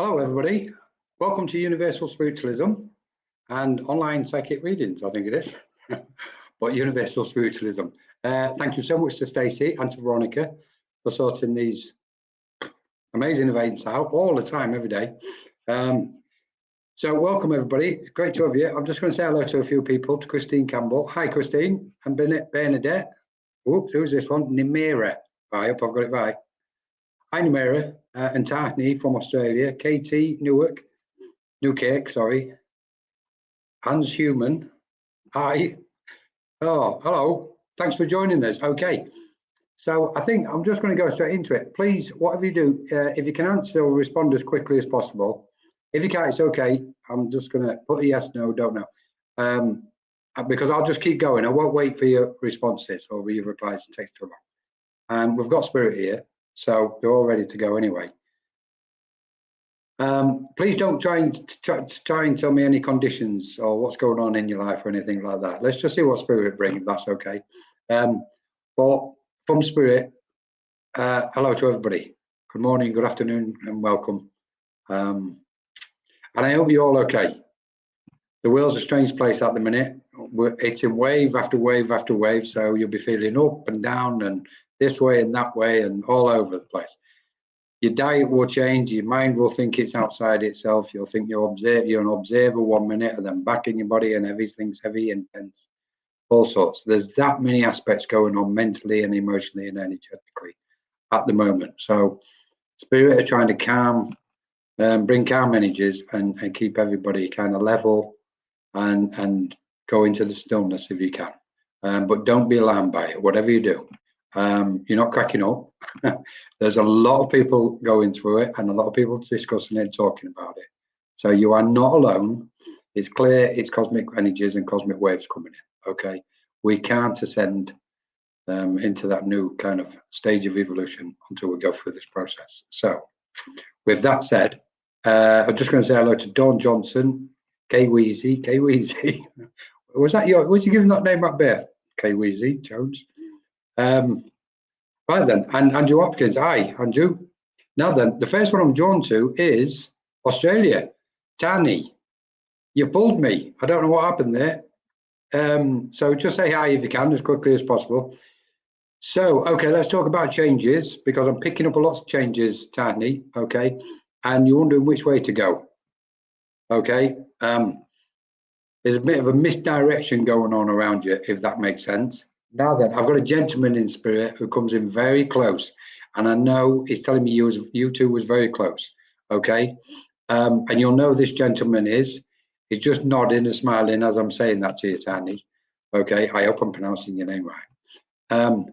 Hello everybody, welcome to Universal Spiritualism and online psychic readings, I think it is, but Universal Spiritualism. Thank you so much to Stacey and to Veronica for sorting these amazing events out all the time, every day. So welcome everybody, it's great to have you. I'm just going to say hello to a few people, to Christine Campbell. Hi Christine, and Bernadette. Whoops, who's this one? Nimira. I hope I've got it right. Hi Nimira, and Tahni from Australia, Katie Newcake, sorry, Hans Human, hi, oh, hello, thanks for joining us. Okay, so I think I'm just going to go straight into it. Please, whatever you do, if you can answer or respond as quickly as possible. If you can't, it's okay. I'm just going to put a yes, no, don't know, because I'll just keep going. I won't wait for your responses or your replies. It takes too long. We've got Spirit here, so they're all ready to go anyway. Please don't try and tell me any conditions or what's going on in your life or anything like that. Let's just see what Spirit brings, if that's okay. But from Spirit, hello to everybody. Good morning, good afternoon, and welcome. And I hope you're all okay. The world's a strange place at the minute. We're hitting wave after wave after wave, so you'll be feeling up and down and this way and that way and all over the place. Your diet will change, your mind will think it's outside itself, you'll think you're an observer 1 minute and then back in your body and everything's heavy and tense, all sorts. There's that many aspects going on mentally and emotionally and energetically at the moment. So Spirit are trying to bring calm energies and keep everybody kind of level and go into the stillness if you can. But don't be alarmed by it, whatever you do. You're not cracking up. There's a lot of people going through it and a lot of people discussing it and talking about it. So you are not alone. It's clear it's cosmic energies and cosmic waves coming in. Okay, we can't ascend into that new kind of stage of evolution until we go through this process. So with that said, I'm just going to say hello to Dawn Johnson, K-Weezy. Was you given that name at birth? K-Weezy Jones. Right then, and Andrew Hopkins. Hi, Andrew. Now then, the first one I'm drawn to is Australia. Tani, you pulled me. I don't know what happened there. So just say hi if you can, as quickly as possible. So, okay, let's talk about changes, because I'm picking up a lot of changes, Tani, okay? And you're wondering which way to go, okay? There's a bit of a misdirection going on around you, if that makes sense. Now then, I've got a gentleman in Spirit who comes in very close, and I know he's telling me you two was very close, okay? And you'll know this gentleman is. He's just nodding and smiling as I'm saying that to you, Tani. Okay, I hope I'm pronouncing your name right.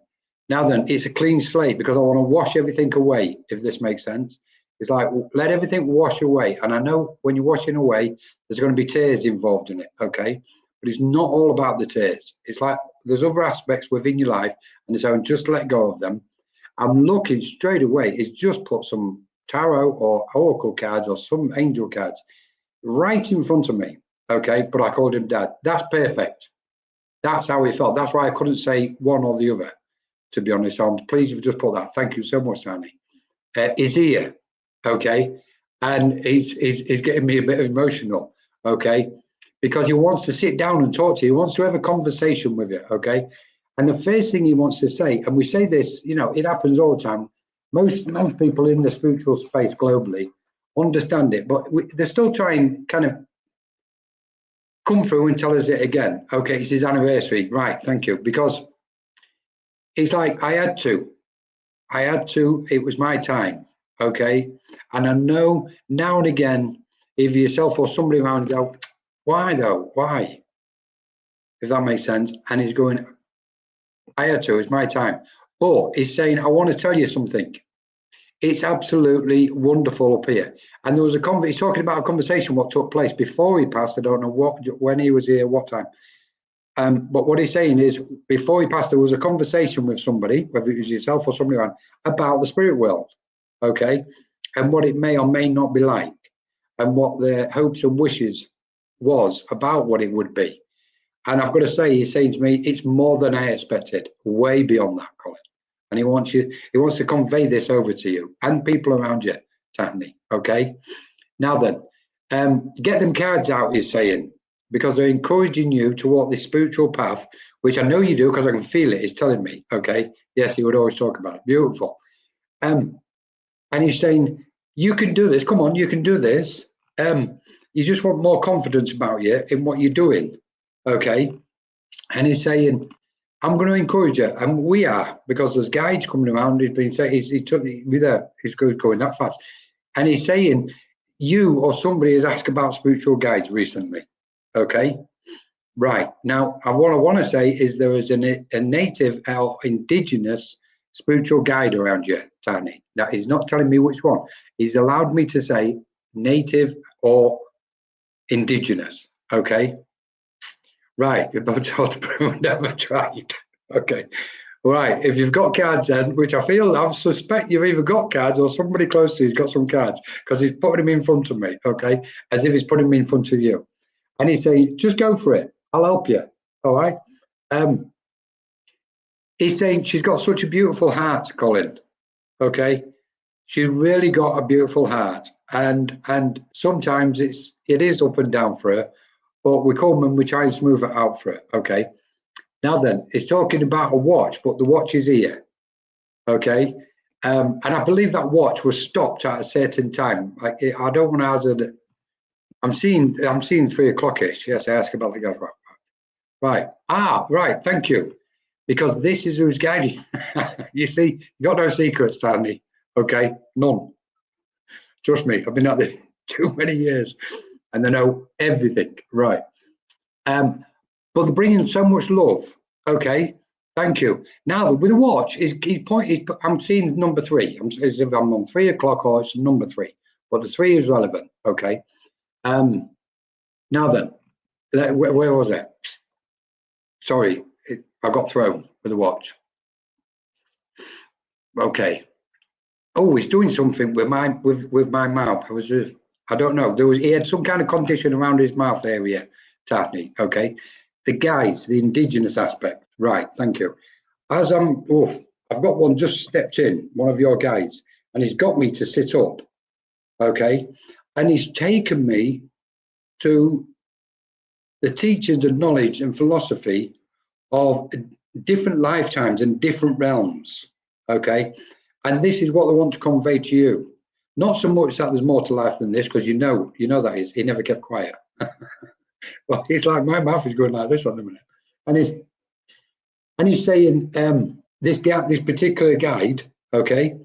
Now then, it's a clean slate because I want to wash everything away, if this makes sense. It's like, let everything wash away. And I know when you're washing away, there's going to be tears involved in it, okay? But it's not all about the tears. It's like there's other aspects within your life, and so just let go of them. I'm looking straight away. It's just put some tarot or oracle cards or some angel cards right in front of me, okay? But I called him Dad. That's perfect. That's how he felt. That's why I couldn't say one or the other, to be honest. I'm pleased you've just put that. Thank you so much, Tony. He's here, okay? And he's getting me a bit emotional, okay? Because he wants to sit down and talk to you. He wants to have a conversation with you, okay? And the first thing he wants to say, and we say this, you know, it happens all the time. Most people in the spiritual space globally understand it, but they're still trying kind of come through and tell us it again. Okay, it's his anniversary. Right, thank you. Because it's like, I had to. It was my time, okay? And I know now and again, if yourself or somebody around go, why though? Why? If that makes sense. And he's going, I had to, it's my time. But he's saying, I want to tell you something. It's absolutely wonderful up here. And there was he's talking about a conversation what took place before he passed. I don't know when he was here, what time. But what he's saying is, before he passed, there was a conversation with somebody, whether it was yourself or somebody around, about the spirit world, okay? And what it may or may not be like, and what their hopes and wishes was about what it would be. And I've got to say, he's saying to me, it's more than I expected, way beyond that, Colin. And he wants to convey this over to you and people around you, Tani, okay? Now then, get them cards out, he's saying, because they're encouraging you to walk this spiritual path, which I know you do because I can feel it. He's telling me, okay? Yes, he would always talk about it. Beautiful. And he's saying, you can do this. Come on, you can do this. You just want more confidence about you in what you're doing, okay? And he's saying, I'm going to encourage you, and we are, because there's guides coming around. He's been saying, he took me there. He's going that fast, and he's saying, you or somebody has asked about spiritual guides recently, okay? Right now, what I want to say is there is a native or indigenous spiritual guide around you, Tiny. Now, he's not telling me which one. He's allowed me to say native or indigenous, okay? Right, you're about to never tried. Okay, right. If you've got cards then, which I suspect you've either got cards or somebody close to you's got some cards, because he's putting them in front of me, okay, as if he's putting them in front of you. And he's saying, just go for it. I'll help you, all right? He's saying she's got such a beautiful heart, Colin, okay? She's really got a beautiful heart. And sometimes it is up and down for her, but we come and we try and smooth it out for her, okay? Now then, it's talking about a watch, but the watch is here, okay? And I believe that watch was stopped at a certain time. I don't want to hazard. I'm seeing 3 o'clock-ish. Yes, I asked about the guy. Right. Right. Thank you, because this is who's guiding. You see, you got no secrets, Stanley. Okay, none. Trust me, I've been at this too many years, and they know everything. Right. But they're bringing so much love. Okay, thank you. Now with the watch, I'm seeing number 3. As if I'm on 3 o'clock or it's number 3, but the 3 is relevant. Okay. Now then, where was it? Sorry, I got thrown with the watch. Okay. Oh, he's doing something with my mouth. I don't know. He had some kind of condition around his mouth area, Taffy. Okay. The guys, the indigenous aspect. Right, thank you. As I've got one just stepped in, one of your guys, and he's got me to sit up. Okay. And he's taken me to the teachings and knowledge and philosophy of different lifetimes and different realms. Okay. And this is what they want to convey to you. Not so much that there's more to life than this, because you know that is, he never kept quiet. Well, it's like my mouth is going like this on the minute. And he's saying this particular guide, okay,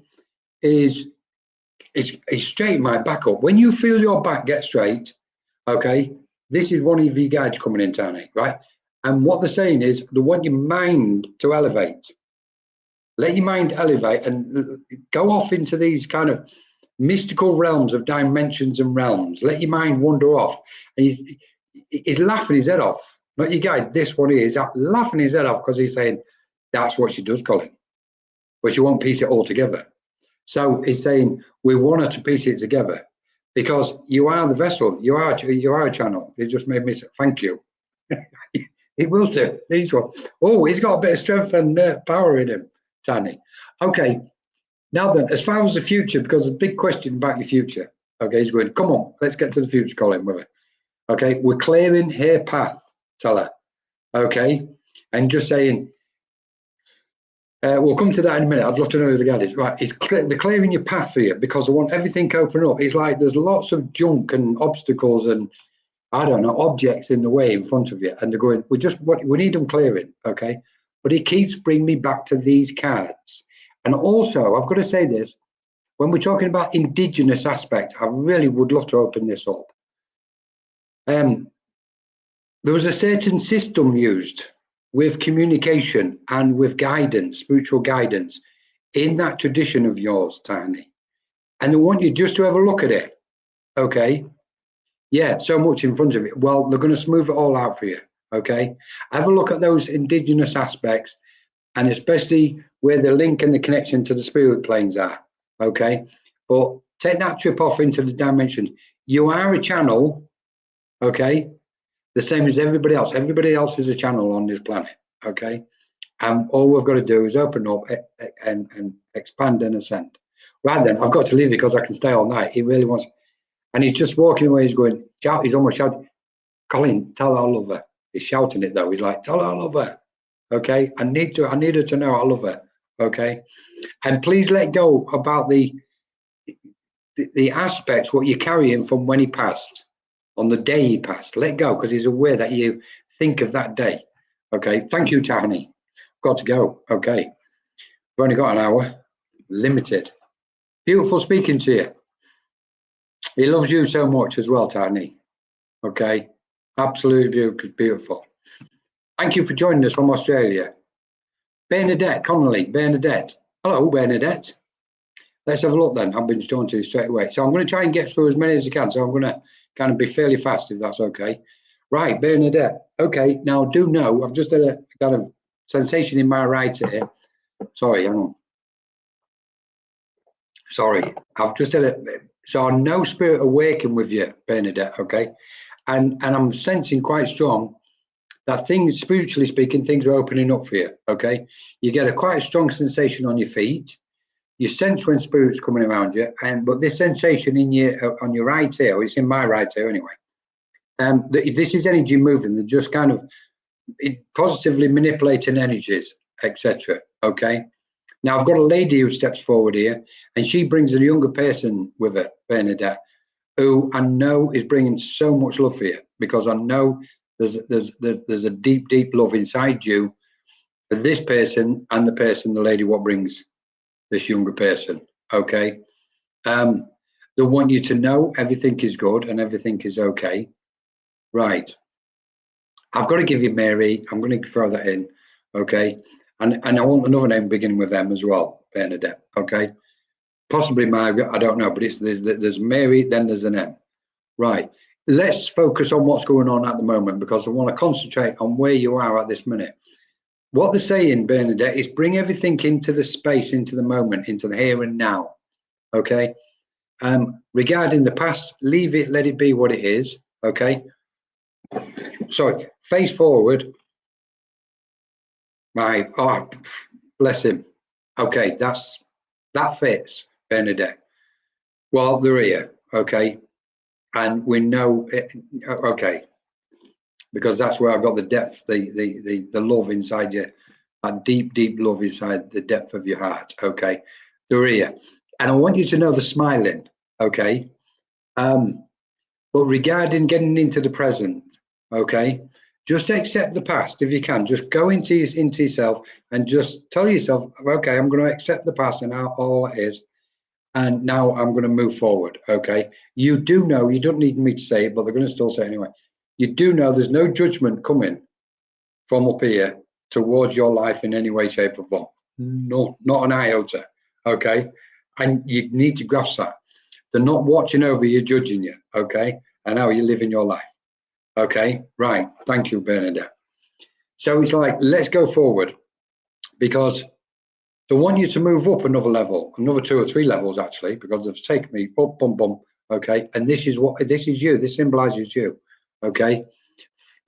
is straighten my back up. When you feel your back get straight, okay, this is one of your guides coming in, Tony, right? And what they're saying is they want your mind to elevate. Let your mind elevate and go off into these kind of mystical realms of dimensions and realms. Let your mind wander off. And he's laughing his head off. Not your guide, this one here, he's laughing his head off because he's saying that's what she does, Colin. But she won't piece it all together. So he's saying we want her to piece it together because you are the vessel. You are a channel. He just made me say thank you. He will do. He's got a bit of strength and power in him, Tony. Okay. Now then, as far as the future, because there's a big question about your future. Okay, he's going, come on, let's get to the future, Colin, with it. Okay, we're clearing her path, tell her. Okay, and just saying, we'll come to that in a minute. I'd love to know who the guy is. Right, they're clearing your path for you because they want everything to open up. It's like there's lots of junk and obstacles and, I don't know, objects in the way in front of you. And they're going, we need them clearing, okay? But he keeps bringing me back to these cards. And also, I've got to say this, when we're talking about indigenous aspects, I really would love to open this up. There was a certain system used with communication and with guidance, spiritual guidance, in that tradition of yours, Tiny. And I want you just to have a look at it, okay? Yeah, so much in front of it. Well, they're going to smooth it all out for you, okay? Have a look at those indigenous aspects, and especially where the link and the connection to the spirit planes are, okay? But take that trip off into the dimension. You are a channel, okay? The same as everybody else. Everybody else is a channel on this planet, okay? And all we've got to do is open up and expand and ascend. Right then, I've got to leave it because I can stay all night. He really wants. And he's just walking away. He's going, shout. He's almost shouting, Colin, tell her I love her. He's shouting it though. He's like, tell her I love her. Okay, I need her to know I love her. Okay, and please let go about the aspects what you're carrying from when he passed, on the day he passed. Let go, because he's aware that you think of that day. Okay, thank you, Tani. Got to go. Okay, we've only got an hour, limited. Beautiful speaking to you. He loves you so much as well, Tani. Okay, absolutely beautiful. Thank you for joining us from Australia. Bernadette Connolly, Bernadette. Hello, Bernadette. Let's have a look then. I've been drawn to straight away. So I'm going to try and get through as many as I can. So I'm going to kind of be fairly fast, if that's okay. Right, Bernadette. Okay, now do know, I've just had a kind of sensation in my right ear. Sorry, hang on. Sorry, I've just had a, so I know spirit are working with you, Bernadette, okay? And I'm sensing quite strong that things, spiritually speaking, things are opening up for you, okay? You get a quite a strong sensation on your feet. You sense when spirit's coming around you, but this sensation in your on your right ear, it's in my right ear anyway. This is energy moving. They're just kind of positively manipulating energies, etc. Okay. Now I've got a lady who steps forward here, and she brings a younger person with her, Bernadette, who I know is bringing so much love for you, because I know there's a deep, deep love inside you for this person and the lady what brings this younger person. Okay. They want you to know everything is good and everything is okay. Right. I've got to give you Mary. I'm going to throw that in. Okay. And I want another name beginning with M as well, Bernadette. Okay. Possibly Margaret. I don't know, but there's Mary, then there's an M. Right. Let's focus on what's going on at the moment, because I want to concentrate on where you are at this minute. What they're saying, Bernadette, is bring everything into the space, into the moment, into the here and now. Okay. Regarding the past, leave it, let it be what it is. Okay. Sorry, face forward. Right. Oh, bless him. Okay, that fits, Bernadette. Well, they're here. Okay. And we know it, okay, because that's where I've got the depth, the love inside you, that deep, deep love inside the depth of your heart. Okay. They're here. And I want you to know they're smiling. Okay. But regarding getting into the present, okay, just accept the past if you can. Just go into yourself and just tell yourself, okay, I'm going to accept the past and how all it is. And now I'm going to move forward. Okay. You do know, you don't need me to say it, but they're going to still say it anyway. You do know there's no judgment coming from up here towards your life in any way, shape, or form. No, not an iota. Okay. And you need to grasp that. They're not watching over you, judging you. Okay. And how you're living your life. Okay. Right. Thank you, Bernadette. So it's like, let's go forward, because they want you to move up another level, another 2 or 3 levels actually, because they've taken me bum, bum, bum. Okay. And this is you. This symbolizes you. Okay.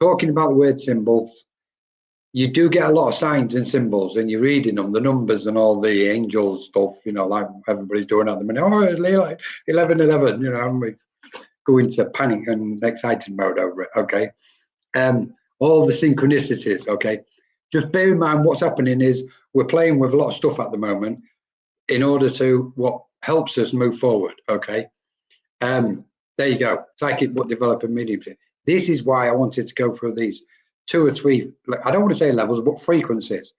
Talking about the word symbols, you do get a lot of signs and symbols, and you're reading them, the numbers and all the angel stuff, you know, like everybody's doing at the minute. Oh, it's like 11:11, you know, and we go into panic and excited mode over it. Okay. All the synchronicities. Okay. Just bear in mind what's happening is we're playing with a lot of stuff at the moment in order to what helps us move forward. Okay. There you go. Psychic book developer mediumship. This is why I wanted to go through these 2 or 3, I don't want to say levels, but frequencies,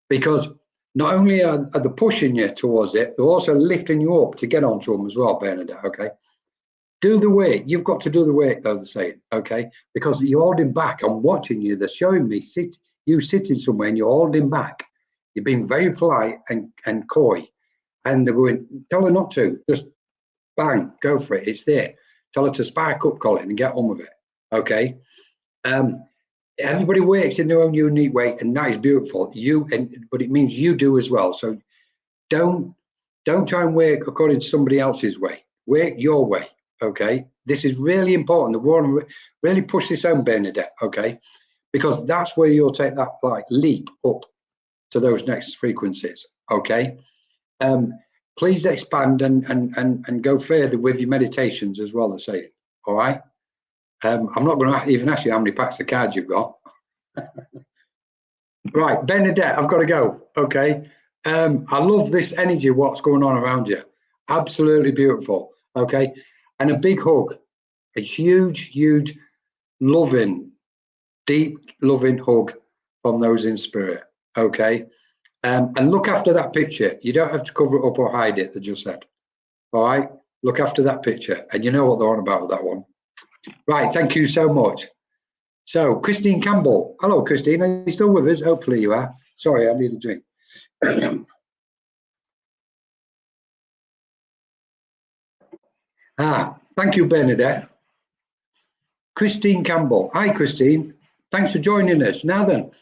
because not only are they pushing you towards it, they're also lifting you up to get onto them as well, Bernadette. Okay. Do the work. You've got to do the work, though, they're saying. Okay. Because you're holding back. I'm watching you. They're showing me you sitting somewhere and you're holding back. You're being very polite and coy. And they're going, tell her not to. Just bang, go for it. It's there. Tell her to spark up, Colin, and get on with it. Okay. Everybody works in their own unique way, and that is beautiful. But it means you do as well. So don't try and work according to somebody else's way. Work your way. Okay. This is really important. The war really push this home, Bernadette. Okay. Because that's where you'll take that like leap up to those next frequencies. Okay. please expand and go further with your meditations as well, as saying. All right. I'm not going to even ask you how many packs of cards you've got. Right, Bernadette, I've got to go. Okay. I love this energy, what's going on around you. Absolutely beautiful. Okay. And a big hug, a huge, huge, loving, deep, loving hug from those in spirit. Okay. And look after that picture. You don't have to cover it up or hide it, they just said. All right. Look after that picture. And you know what they're on about with that one. Right. Thank you so much. So, Christine Campbell. Hello, Christine. Are you still with us? Hopefully you are. Sorry, I need a drink. Thank you, Bernadette. Christine Campbell. Hi, Christine. Thanks for joining us. Now then,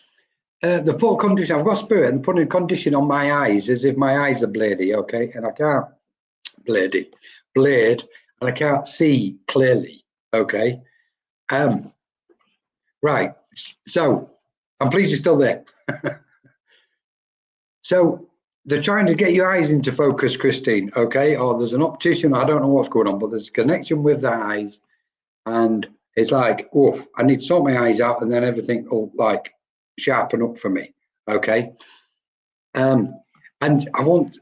the put condition, I've got spirit and putting a condition on my eyes as if my eyes are blady, okay? And I can't, blade, and I can't see clearly, okay? Right, so I'm pleased you're still there. So they're trying to get your eyes into focus, Christine, okay? Or there's an optician, I don't know what's going on, but there's a connection with the eyes, and it's like, oof, I need to sort my eyes out, and then everything will like sharpen up for me, okay? And I want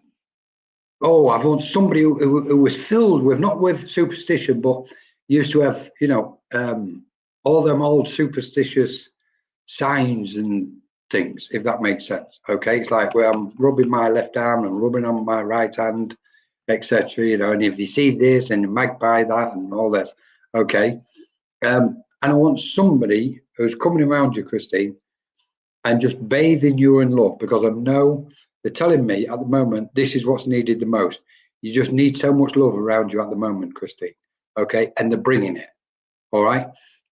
somebody who was filled with, not with superstition, but used to have, you know, all them old superstitious signs and things, if that makes sense, okay? It's like where I'm rubbing my left arm and rubbing on my right hand, etc., you know, and if you see this and magpie that and all this, okay? And I want somebody who's coming around you, Christine, and just bathing you in love, because I know they're telling me at the moment, this is what's needed the most. You just need so much love around you at the moment, Christine, okay? And they're bringing it, all right?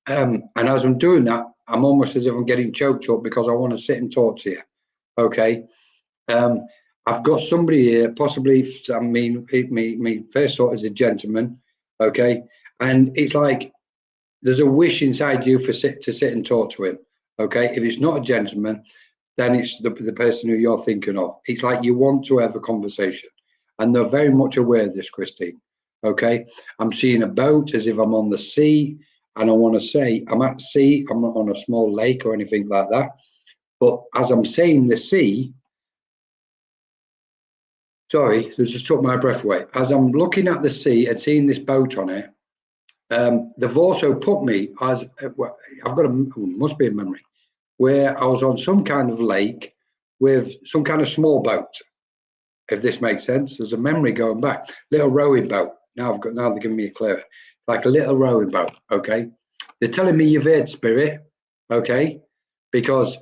And as I'm doing that, I'm almost as if I'm getting choked up because I want to sit and talk to you, okay? I've got somebody here, possibly, I mean, me first thought is a gentleman, okay? And it's like there's a wish inside you to sit and talk to him, okay? If it's not a gentleman, then it's the person who you're thinking of. It's like you want to have a conversation, and they're very much aware of this, Christine, okay? I'm seeing a boat as if I'm on the sea, and I want to say I'm at sea. I'm not on a small lake or anything like that. But as I'm saying the sea, sorry, it just took my breath away. As I'm looking at the sea and seeing this boat on it, they've also put me as, I've got must be a memory, where I was on some kind of lake with some kind of small boat, if this makes sense. There's a memory going back, little rowing boat. Now they're giving me a clue. Like a little rowing boat, okay? They're telling me you've heard spirit, okay? Because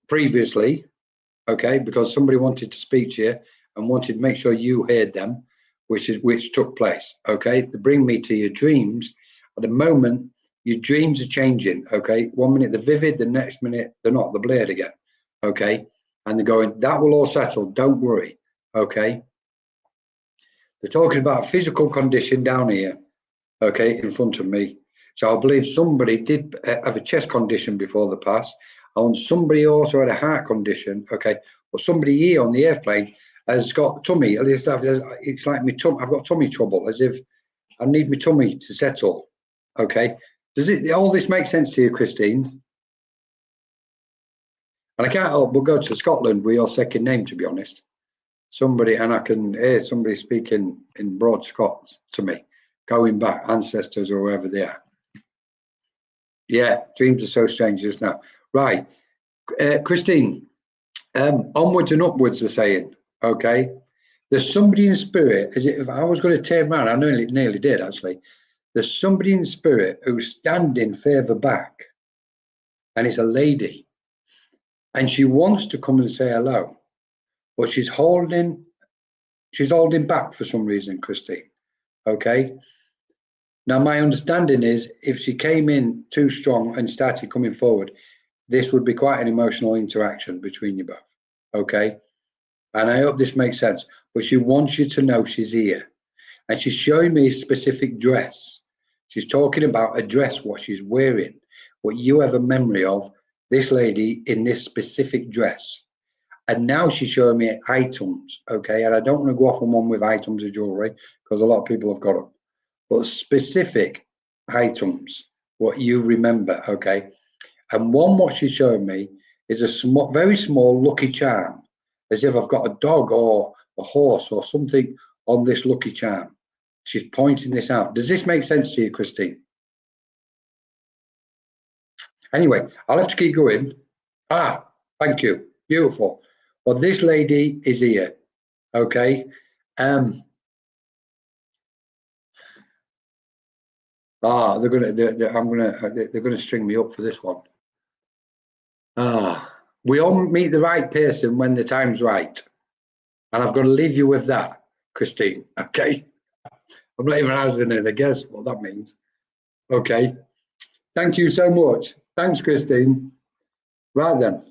previously, okay, because somebody wanted to speak to you and wanted to make sure you heard them, which took place, okay? They bring me to your dreams. At the moment, your dreams are changing, okay? 1 minute they're vivid, the next minute they're not, they're blurred again, okay? And they're going, that will all settle, don't worry, okay? They're talking about a physical condition down here, okay, in front of me. So I believe somebody did have a chest condition before the past. And somebody also had a heart condition, okay? But somebody here on the airplane has got tummy. It's like my tummy. I've got tummy trouble, as if I need my tummy to settle, okay? Does it all this make sense to you, Christine? And I can't help but go to Scotland with your second name, to be honest. Somebody, and I can hear somebody speaking in broad Scots to me, going back, ancestors or wherever they are. Yeah, dreams are so strange just now. Right, Christine, onwards and upwards, they're saying, okay? There's somebody in spirit, as if I was going to turn around, I nearly did actually. There's somebody in spirit who's standing further back, and it's a lady, and she wants to come and say hello, but she's holding back for some reason, Christine, okay? Now, my understanding is if she came in too strong and started coming forward, this would be quite an emotional interaction between you both, okay? And I hope this makes sense, but she wants you to know she's here. And she's showing me a specific dress. She's talking about a dress, what she's wearing, what you have a memory of this lady in this specific dress. And now she's showing me items, okay? And I don't want to go off on one with items of jewelry because a lot of people have got them, but specific items, what you remember, okay? And one what she's showing me is a small, very small lucky charm, as if I've got a dog or a horse or something on this lucky charm. She's pointing this out. Does this make sense to you, Christine? Anyway, I'll have to keep going. Ah, thank you. Beautiful. Well, this lady is here. Okay. They're gonna string me up for this one. We all meet the right person when the time's right. And I've got to leave you with that, Christine. Okay. I'm not even asking her to guess what that means. Okay. Thank you so much. Thanks, Christine. Right then.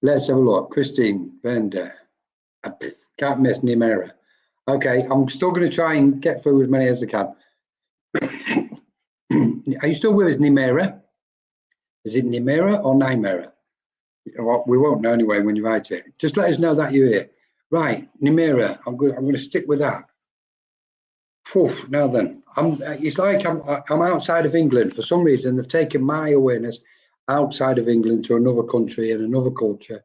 Let's have a look. Christine Vender. I can't miss Nimera. Okay, I'm still going to try and get through as many as I can. Are you still with us, Nimera? Is it Nimera or Nimera? Well, we won't know anyway when you write it. Just let us know that you're here. Right, Nimera. I'm going to stick with that. Poof, now then, it's like I'm outside of England. For some reason, they've taken my awareness outside of England to another country and another culture,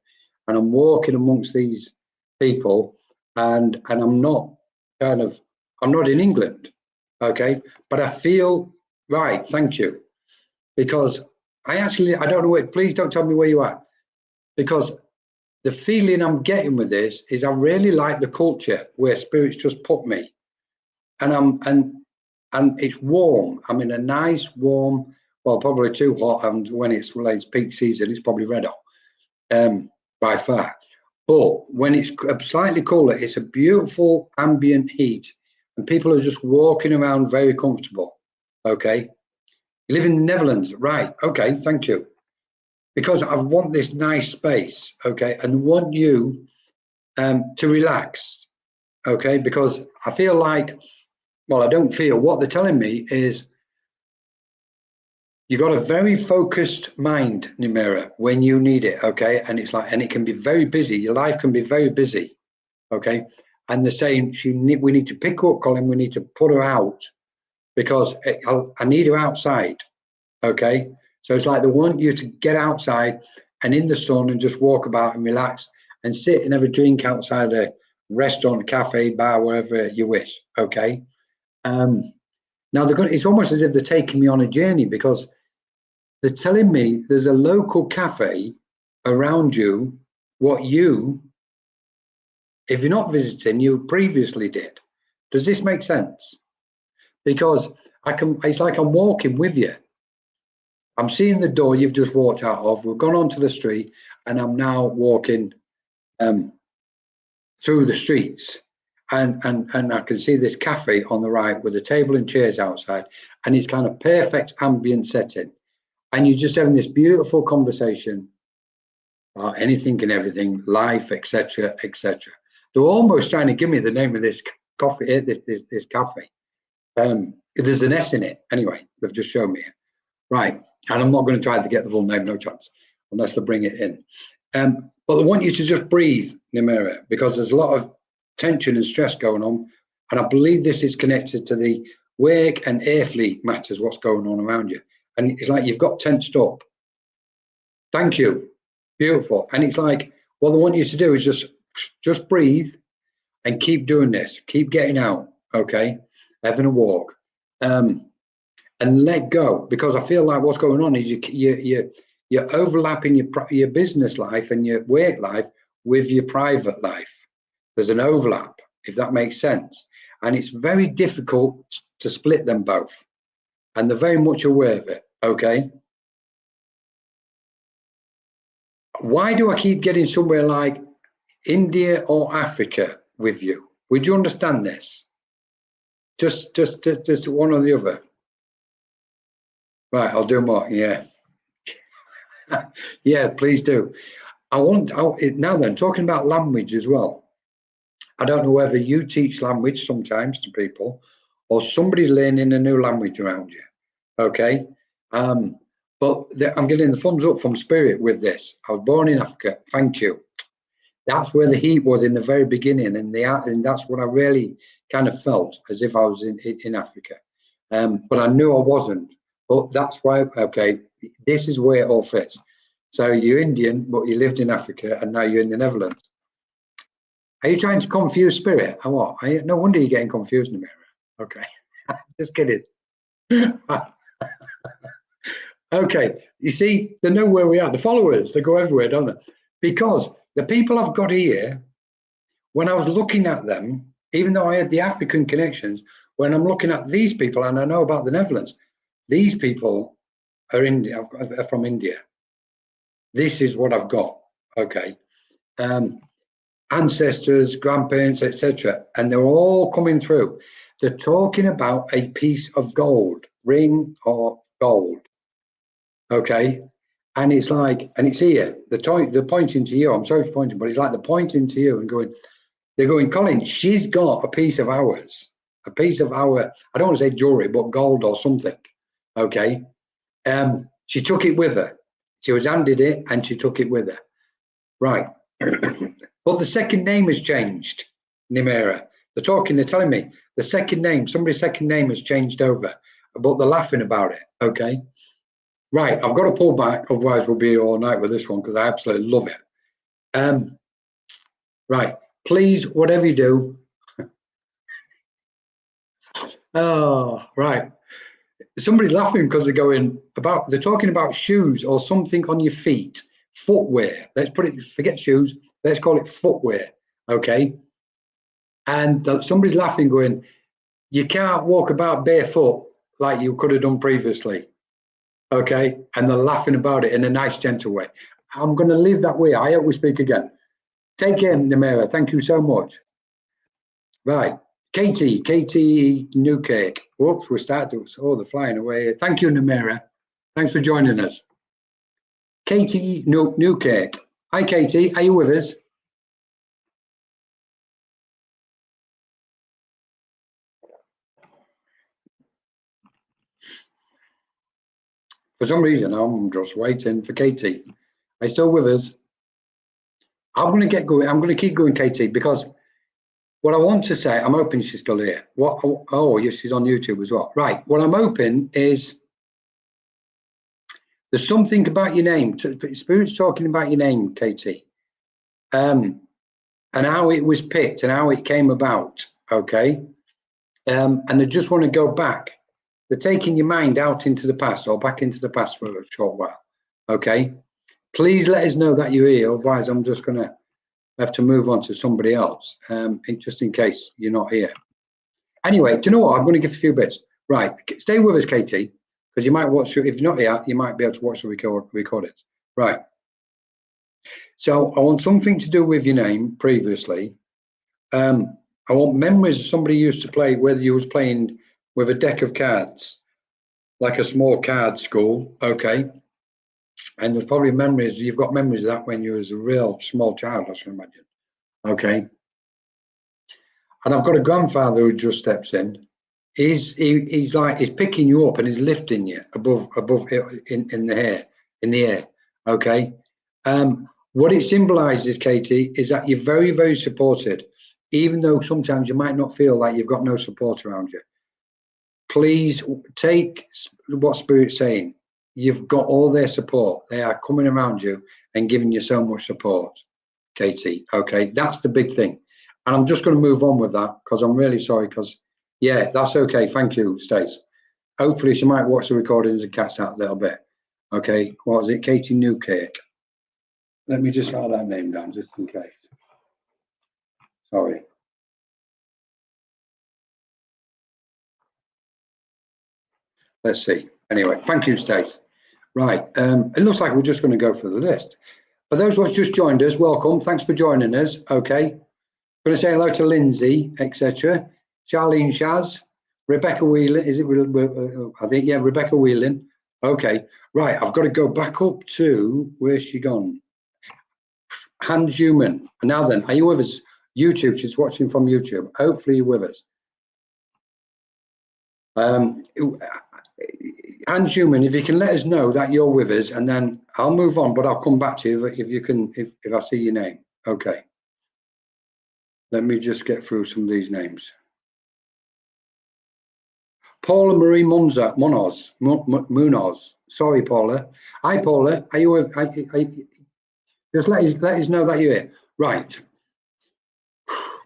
and I'm walking amongst these people, and I'm not I'm not in England, okay? But I feel right. Thank you, because I don't know where. Please don't tell me where you are, because the feeling I'm getting with this is I really like the culture where spirits just put me, and it's warm. I'm in a nice warm. Well, probably too hot, and when it's peak season, it's probably red hot, by far. But when it's slightly cooler, it's a beautiful ambient heat, and people are just walking around very comfortable. Okay, you live in the Netherlands, right? Okay, thank you. Because I want this nice space, okay, and want you to relax, okay? Because I feel like, well, I don't feel. What they're telling me is, you got a very focused mind, Nimera, when you need it, okay? And it's like, and it can be very busy. Your life can be very busy, okay? And they're saying we need to pick up Colin. We need to put her out because I need her outside, okay? So it's like they want you to get outside and in the sun and just walk about and relax and sit and have a drink outside a restaurant, cafe, bar, wherever you wish, okay? Now it's almost as if they're taking me on a journey, because they're telling me there's a local cafe around you, if you're not visiting, you previously did. Does this make sense? Because it's like I'm walking with you. I'm seeing the door you've just walked out of. We've gone onto the street, and I'm now walking through the streets. And I can see this cafe on the right with a table and chairs outside, and it's kind of perfect ambient setting. And you're just having this beautiful conversation about anything and everything, life, etc., etc. They're almost trying to give me the name of this coffee, this cafe. There's an S in it. Anyway, they've just shown me it. Right, and I'm not going to try to get the full name, no chance, unless they bring it in. But they want you to just breathe, Nimera, because there's a lot of tension and stress going on, and I believe this is connected to the work and earthly matters, what's going on around you. And it's like you've got tensed up. Thank you. Beautiful. And it's like, what they want you to do is just breathe and keep doing this. Keep getting out, okay? Having a walk. And let go, because I feel like what's going on is you're overlapping your business life and your work life with your private life. There's an overlap, if that makes sense. And it's very difficult to split them both. And they're very much aware of it, okay? Why do I keep getting somewhere like India or Africa with you? Would you understand this? Just one or the other. Right, I'll do more, yeah. Yeah, please do. Now then, talking about language as well. I don't know whether you teach language sometimes to people, or somebody's learning a new language around you, okay? But I'm getting the thumbs up from Spirit with this. I was born in Africa. Thank you. That's where the heat was in the very beginning, and that's what I really kind of felt, as if I was in Africa. But I knew I wasn't. But that's why, okay, this is where it all fits. So you're Indian, but you lived in Africa, and now you're in the Netherlands. Are you trying to confuse Spirit? Or what? No wonder you're getting confused, Namira. Okay, just kidding. Okay, you see, they know where we are. The followers, they go everywhere, don't they? Because the people I've got here, when I was looking at them, even though I had the African connections, when I'm looking at these people, and I know about the Netherlands, these people are are from India. This is what I've got. Okay, ancestors, grandparents, etc., and they're all coming through. They're talking about a piece of gold, ring or gold. Okay, and it's like, and it's here. They're pointing to you. I'm sorry for pointing, but it's like they're pointing to you and going. They're going, Colin. She's got a piece of ours, a piece of our. I don't want to say jewelry, but gold or something. Okay, she took it with her. She was handed it, and she took it with her. Right, but the second name has changed. Nimera. They're talking. They're telling me the second name. Somebody's second name has changed over, but they're laughing about it. Okay. Right, I've got to pull back, otherwise we'll be here all night with this one because I absolutely love it. Right, please, whatever you do. Oh, right. Somebody's laughing because they're talking about shoes or something on your feet, footwear. Let's forget shoes, let's call it footwear, okay? And somebody's laughing going, you can't walk about barefoot like you could have done previously. Okay, and they're laughing about it in a nice, gentle way. I'm going to leave that way. I hope we speak again. Take care, Namira. Thank you so much. Right, Katie Newcake. Whoops, we're starting to. Oh, they're flying away. Thank you, Namira. Thanks for joining us. Katie Newcake. Hi, Katie. Are you with us? For some reason, I'm just waiting for Katie. Are you still with us? I'm going to get going. I'm going to keep going, Katie, because what I want to say, I'm hoping she's still here. What? Oh, yes, she's on YouTube as well. Right. What I'm hoping is there's something about your name. Spirit's talking about your name, Katie, and how it was picked and how it came about. Okay. And they just want to go back. They're taking your mind out into the past or back into the past for a short while. Okay. Please let us know that you're here. Otherwise, I'm just going to have to move on to somebody else, just in case you're not here. Anyway, do you know what? I'm going to give a few bits. Right. Stay with us, Katie, because you might watch. If you're not here, you might be able to watch the recordings. Right. So I want something to do with your name previously. I want memories somebody used to play, whether you was playing with a deck of cards, like a small card school, okay? And there's probably memories, you've got memories of that when you was a real small child, I can imagine, okay? And I've got a grandfather who just steps in. He's picking you up and he's lifting you above in the air, okay? What it symbolizes, Katie, is that you're very, very supported, even though sometimes you might not feel like you've got no support around you. Please take what Spirit's saying. You've got all their support. They are coming around you and giving you so much support, Katie. Okay, that's the big thing. And I'm just going to move on with that because I'm really sorry because, yeah, that's okay. Thank you, Stace. Hopefully she might watch the recordings and catch that a little bit. Okay, what was it? Katie Newcake. Let me just write that name down just in case. Sorry. Let's see. Anyway, thank you, Stace. Right, it looks like we're just going to go for the list. For those who have just joined us, welcome. Thanks for joining us. Okay. Going to say hello to Lindsay, etc. Charlene Shaz, Rebecca Whelan. Is it? I think, yeah, Rebecca Whelan. Okay. Right, I've got to go back up to, where's she gone? Hans Human. Now then, are you with us? YouTube, she's watching from YouTube. Hopefully you're with us. Hans Human, if you can let us know that you're with us, and then I'll move on, but I'll come back to you if you can, if I see your name. Okay. Let me just get through some of these names. Paula Marie Munoz. Sorry, Paula. Hi, Paula. Are you? Just let us know that you're here. Right.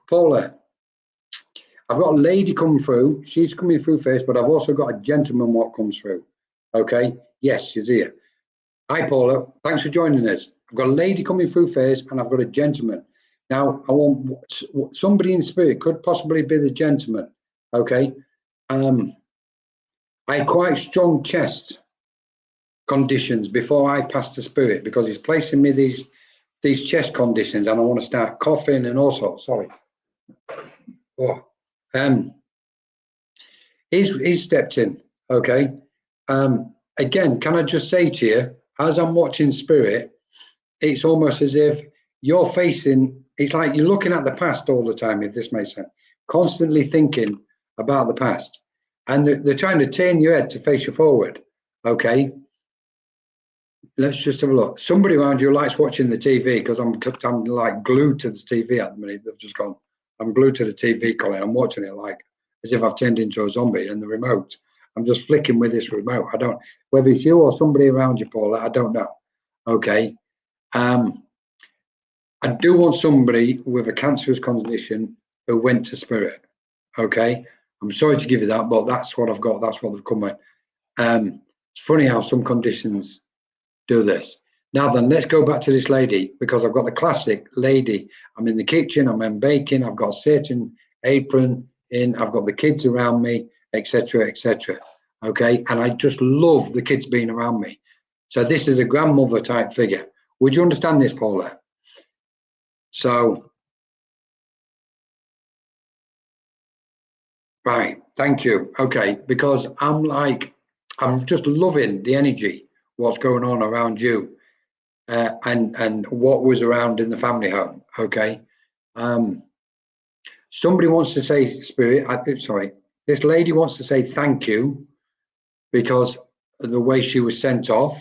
Paula, I've got a lady coming through. She's coming through first, but I've also got a gentleman what comes through. Okay. Yes, she's here. Hi, Paula. Thanks for joining us. I've got a lady coming through first, and I've got a gentleman. Now, I want somebody in spirit, could possibly be the gentleman. Okay. I had quite strong chest conditions before I passed to spirit, because he's placing me these chest conditions, and I want to start coughing and all sorts. Sorry. Oh. He's stepped in. Okay. Again, can I just say to you, as I'm watching spirit, it's almost as if you're facing, it's like you're looking at the past all the time, if this makes sense, constantly thinking about the past, and they're trying to turn your head to face you forward. Okay, let's just have a look. Somebody around you likes watching the TV, because I'm like glued to the TV at the minute. They've just gone, I'm glued to the TV, Colin. I'm watching it like as if I've turned into a zombie, and the remote, I'm just flicking with this remote. I don't, whether it's you or somebody around you, Paula, I don't know. Okay. I do want somebody with a cancerous condition who went to spirit. Okay. I'm sorry to give you that, but that's what I've got. That's what they've come with. It's funny how some conditions do this. Now then, let's go back to this lady, because I've got the classic lady. I'm in the kitchen, I'm in baking, I've got a certain apron in, I've got the kids around me, etc., etc. Okay. And I just love the kids being around me. So this is a grandmother type figure. Would you understand this, Paula? So, right, thank you. Okay, because I'm just loving the energy, what's going on around you, and what was around in the family home. Okay. Somebody wants to say, spirit, sorry, this lady wants to say thank you because of the way she was sent off.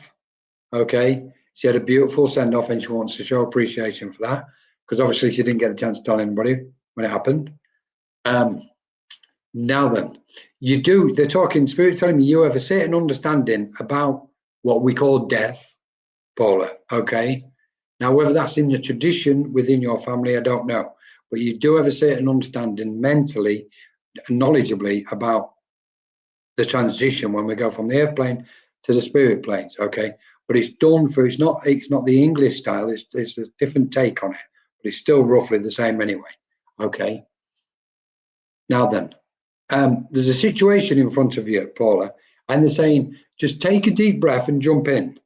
Okay. She had a beautiful send off, and she wants to show appreciation for that, because obviously she didn't get a chance to tell anybody when it happened. Now then, they're talking, spirit telling me you have a certain understanding about what we call death, Paula. Okay. Now, whether that's in the tradition within your family, I don't know, but you do have a certain understanding mentally, knowledgeably about the transition when we go from the earth plane to the spirit planes. Okay. But it's done for, it's not the English style, it's a different take on it, but it's still roughly the same anyway. Okay. Now then, there's a situation in front of you, Paula, and they're saying, just take a deep breath and jump in.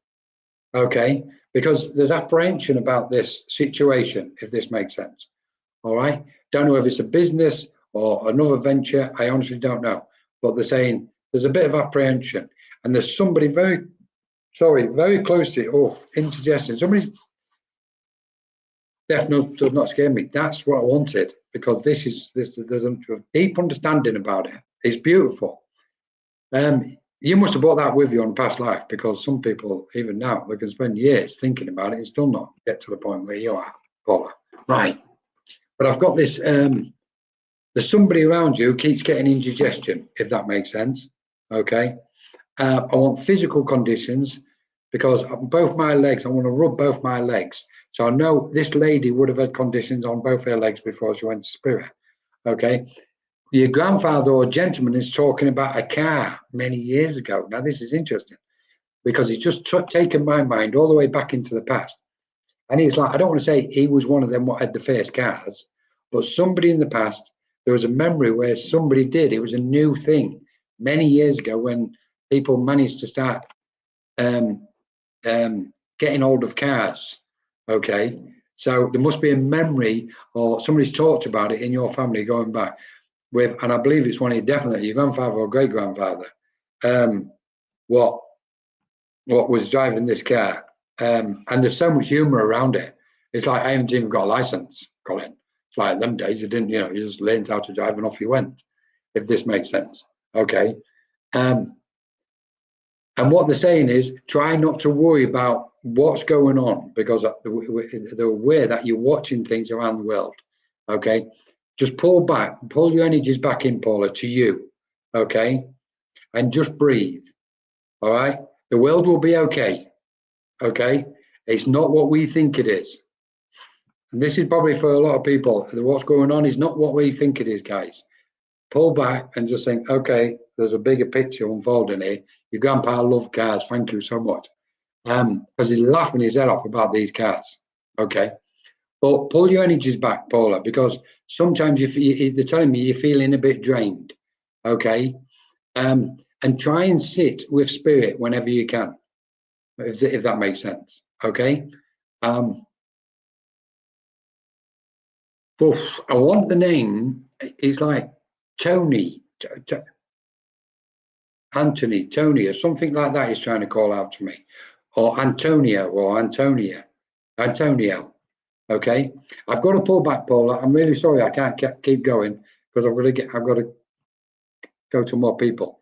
Okay. Because there's apprehension about this situation, if this makes sense. All right. Don't know if it's a business or another venture. I honestly don't know. But they're saying there's a bit of apprehension, and there's somebody very close to you. Oh, indigestion. Somebody's definitely does not scare me. That's what I wanted, because there's a deep understanding about it. It's beautiful. You must have brought that with you on past life, because some people, even now, they can spend years thinking about it and still not get to the point where you are, Paula. Right. But I've got this, there's somebody around you who keeps getting indigestion, if that makes sense. Okay. I want physical conditions, because both my legs, I want to rub both my legs. So I know this lady would have had conditions on both her legs before she went to spirit. Okay. Your grandfather or gentleman is talking about a car many years ago. Now, this is interesting, because he's just taken my mind all the way back into the past. And he's like, I don't want to say he was one of them what had the first cars, but somebody in the past, there was a memory where somebody did. It was a new thing many years ago when people managed to start getting hold of cars. Okay. So there must be a memory, or somebody's talked about it in your family going back with, and I believe it's one of you, definitely your grandfather or great grandfather, what was driving this car. And there's so much humor around it. It's like, I haven't even got a license, Colin. It's like them days, you didn't, you just learned how to drive and off you went, if this makes sense. Okay. And what they're saying is, try not to worry about what's going on, because they're aware that you're watching things around the world. Okay, just pull back, pull your energies back in, Paula, to you. Okay, and just breathe. All right, the world will be okay. Okay, it's not what we think it is. And this is probably for a lot of people. What's going on is not what we think it is, guys. Pull back and just think, okay, there's a bigger picture unfolding here. Your grandpa loved cars. Thank you so much. Because he's laughing his head off about these cars. Okay. But pull your energies back, Paula, because sometimes they're telling me you're feeling a bit drained. Okay. And try and sit with spirit whenever you can, if that makes sense. Okay. I want the name. It's like Tony, Anthony, Tony, or something like that. He's trying to call out to me, or Antonio, or Antonia, Antonio. Okay, I've got to pull back, Paula. I'm really sorry. I can't keep going because I've got to go to more people.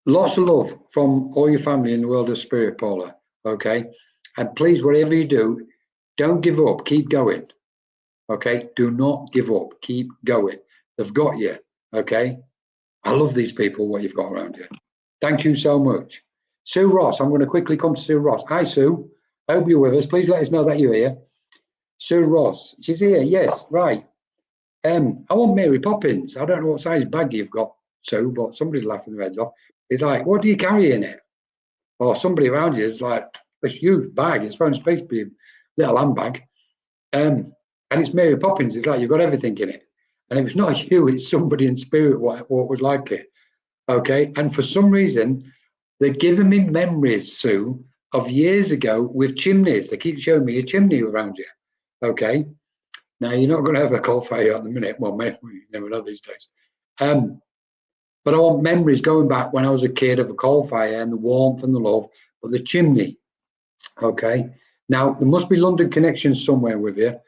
Lots of love from all your family in the world of spirit, Paula. Okay, and please, whatever you do, don't give up. Keep going. Okay, do not give up. Keep going. They've got you. Okay, I love these people. What you've got around you. Thank you so much, Sue Ross. I'm going to quickly come to Sue Ross. Hi, Sue. I hope you're with us. Please let us know that you're here. Sue Ross, she's here. Yes, right. I want Mary Poppins. I don't know what size bag you've got, Sue, but somebody's laughing their heads off. It's like, what do you carry in it? Or somebody around you is like, this huge bag. It's supposed to be a little handbag. And it's Mary Poppins. It's like you've got everything in it. And if it's not you, it's somebody in spirit what was like it. Okay. And for some reason, they're giving me memories, Sue, of years ago with chimneys. They keep showing me a chimney around you. Okay. Now you're not going to have a coal fire at the minute. Well, maybe you never know these days. But I want memories going back when I was a kid of a coal fire and the warmth and the love, but the chimney. Okay. Now there must be London connections somewhere with you.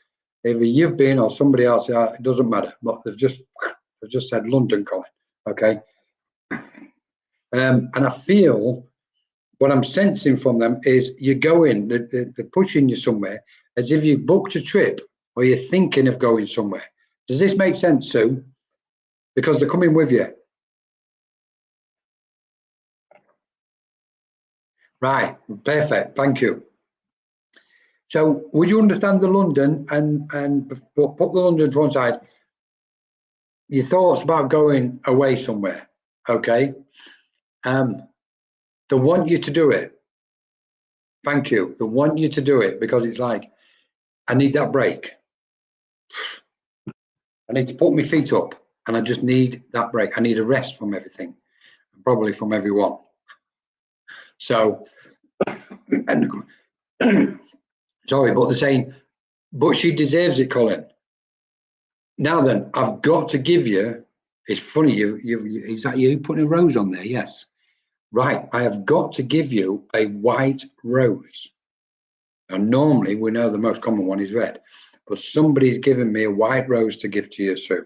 Either you've been or somebody else. It doesn't matter. But they've just said London, Colin. Okay. And I feel what I'm sensing from them is you're going. They're pushing you somewhere as if you booked a trip or you're thinking of going somewhere. Does this make sense, Sue? Because they're coming with you. Right, perfect, thank you. So would you understand the London and put the London to one side, your thoughts about going away somewhere, okay? They want you to do it. Thank you. They want you to do it because it's like, I need that break. I need to put my feet up and I just need that break. I need a rest from everything, probably from everyone. So, sorry, but they're saying, but she deserves it, Colin. Now then, I've got to give you, it's funny, is that you putting a rose on there? Yes. Right, I have got to give you a white rose. And normally we know the most common one is red, but somebody's given me a white rose to give to you, Sue.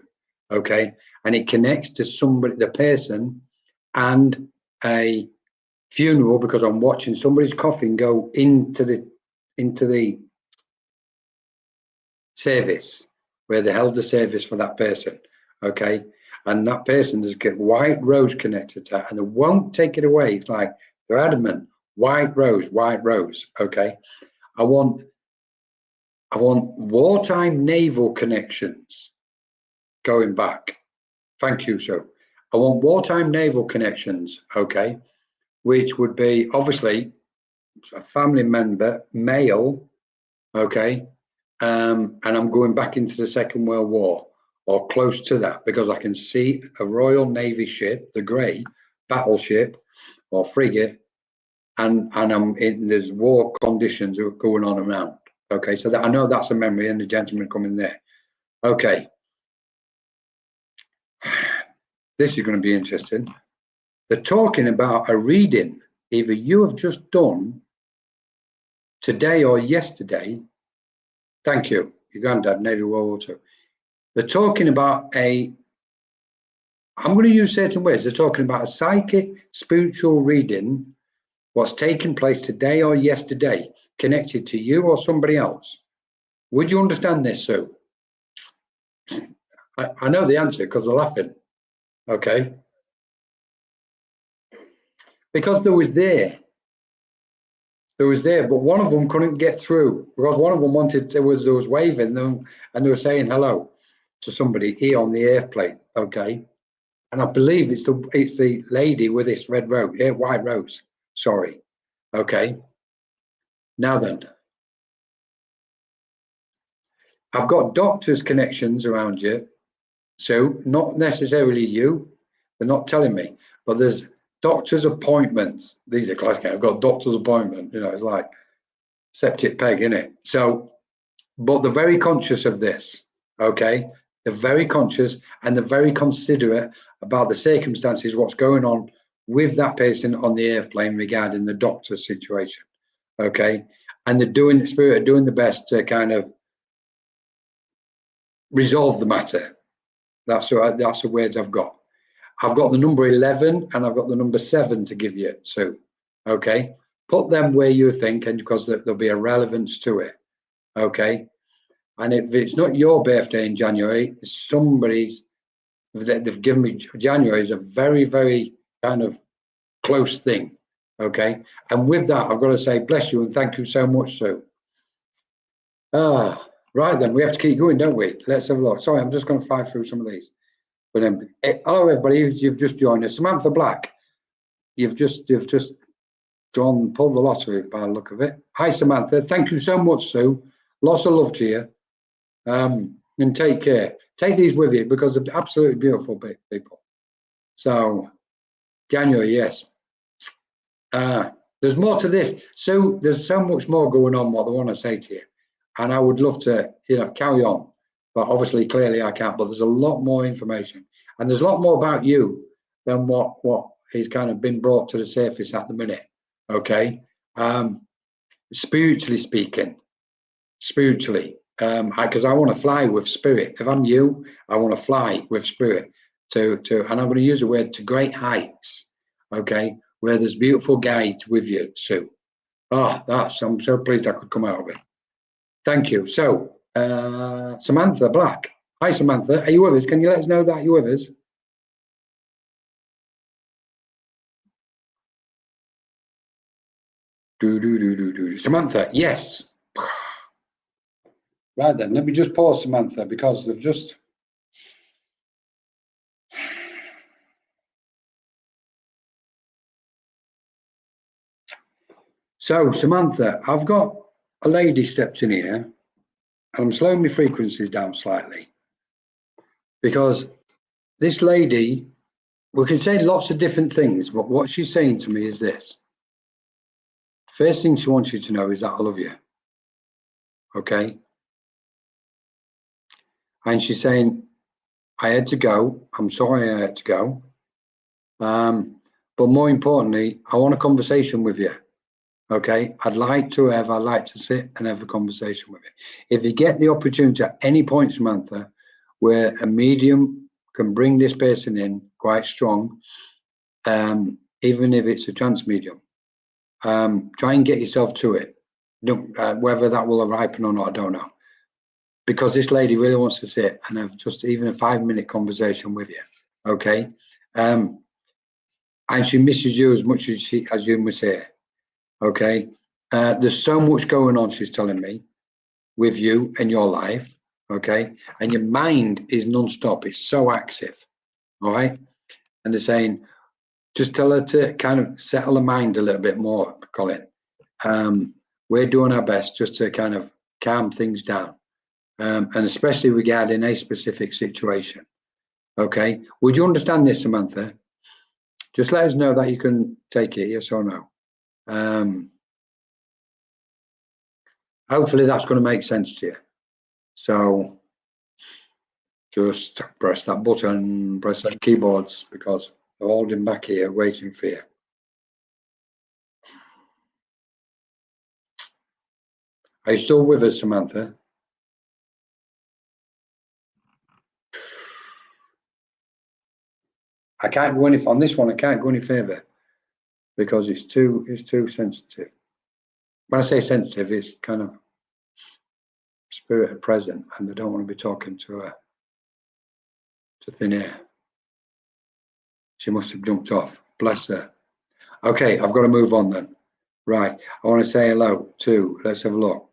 Okay, and it connects to somebody, the person, and a funeral because I'm watching somebody's coffin go into the service where they held the service for that person. Okay, and that person has got white rose connected to that, and they won't take it away. It's like they're adamant. White rose, white rose. Okay, I want wartime naval connections going back. Thank you, sir. I want wartime naval connections. Okay, which would be obviously a family member, male. Okay, and I'm going back into the Second World War or close to that because I can see a Royal Navy ship, the Grey battleship or frigate, and I'm in there's war conditions going on around. Okay, so that I know that's a memory, and the gentleman coming there. Okay, this is going to be interesting. They're talking about a reading either you have just done today or yesterday. Thank you, your granddad, Navy World War II. They're talking about I'm going to use certain words. They're talking about a psychic spiritual reading what's taken place today or yesterday connected to you or somebody else. Would you understand this, Sue? I know the answer because they're laughing. Okay. Because there was there, but one of them couldn't get through because one of them wanted, there was waving them and they were saying hello to somebody here on the airplane. Okay. And I believe it's the lady with this red rose, white rose. Sorry. Okay. Now then, I've got doctors' connections around you. So not necessarily you. They're not telling me, but there's doctor's appointments. These are classic. I've got doctor's appointment. You know, it's like septic peg, isn't it? So, but they're very conscious of this. Okay. They're very conscious and they're very considerate about the circumstances, what's going on with that person on the airplane regarding the doctor situation. Okay. And they're doing, the spirit are doing the best to kind of resolve the matter. That's the words I've got. I've got the number 11 and I've got the number 7 to give you, Sue. Okay. Put them where you think, and because there'll be a relevance to it. Okay. And if it's not your birthday in January, it's somebody's, they've given me, January is a very, very kind of close thing. Okay. And with that, I've got to say, bless you and thank you so much, Sue. Right then, we have to keep going, don't we? Let's have a look. Sorry, I'm just going to fly through some of these. But hello, everybody. You've just joined us. Samantha Black, you've just pulled the lottery by the look of it. Hi, Samantha. Thank you so much, Sue. Lots of love to you. And take care. Take these with you because they're absolutely beautiful people. So, January, yes. There's more to this. So there's so much more going on what I want to say to you. And I would love to, carry on. But obviously, clearly I can't. But there's a lot more information. And there's a lot more about you than what is kind of been brought to the surface at the minute. Okay? Spiritually speaking. Because I want to fly with spirit. If I'm you, I want to fly with spirit to and I'm going to use the word to great heights. Okay? Where there's beautiful guides with you, Sue. I'm so pleased I could come out of it. Thank you. So, Samantha Black. Hi, Samantha. Are you with us? Can you let us know that you're with us? Samantha, yes. Right then, let me just pause, Samantha, because they've just... So, Samantha, I've got a lady stepped in here, and I'm slowing my frequencies down slightly, because this lady, we can say lots of different things, but what she's saying to me is this. First thing she wants you to know is that I love you. Okay? And she's saying, I had to go. I'm sorry I had to go. But more importantly, I want a conversation with you. Okay? I'd like to sit and have a conversation with you. If you get the opportunity at any point, Samantha, where a medium can bring this person in quite strong, even if it's a trance medium, try and get yourself to it. Whether that will ripen or not, I don't know. Because this lady really wants to sit and have just even a 5-minute conversation with you. Okay? And she misses you as much as you miss her. Okay? There's so much going on, she's telling me, with you and your life. Okay? And your mind is non-stop. It's so active. All right? And they're saying, just tell her to kind of settle her mind a little bit more, Colin. We're doing our best just to kind of calm things down. And especially regarding a specific situation. Okay? Would you understand this, Samantha? Just let us know that you can take it, yes or no. Hopefully that's going to make sense to you. So just press that button, press that keyboards, because they're holding back here, waiting for you. Are you still with us, Samantha? I can't go any on this one. I can't go any further because it's too sensitive. When I say sensitive, it's kind of spirit present, and they don't want to be talking to thin air. She must have jumped off. Bless her. Okay, I've got to move on then. Right, I want to say hello to. Let's have a look.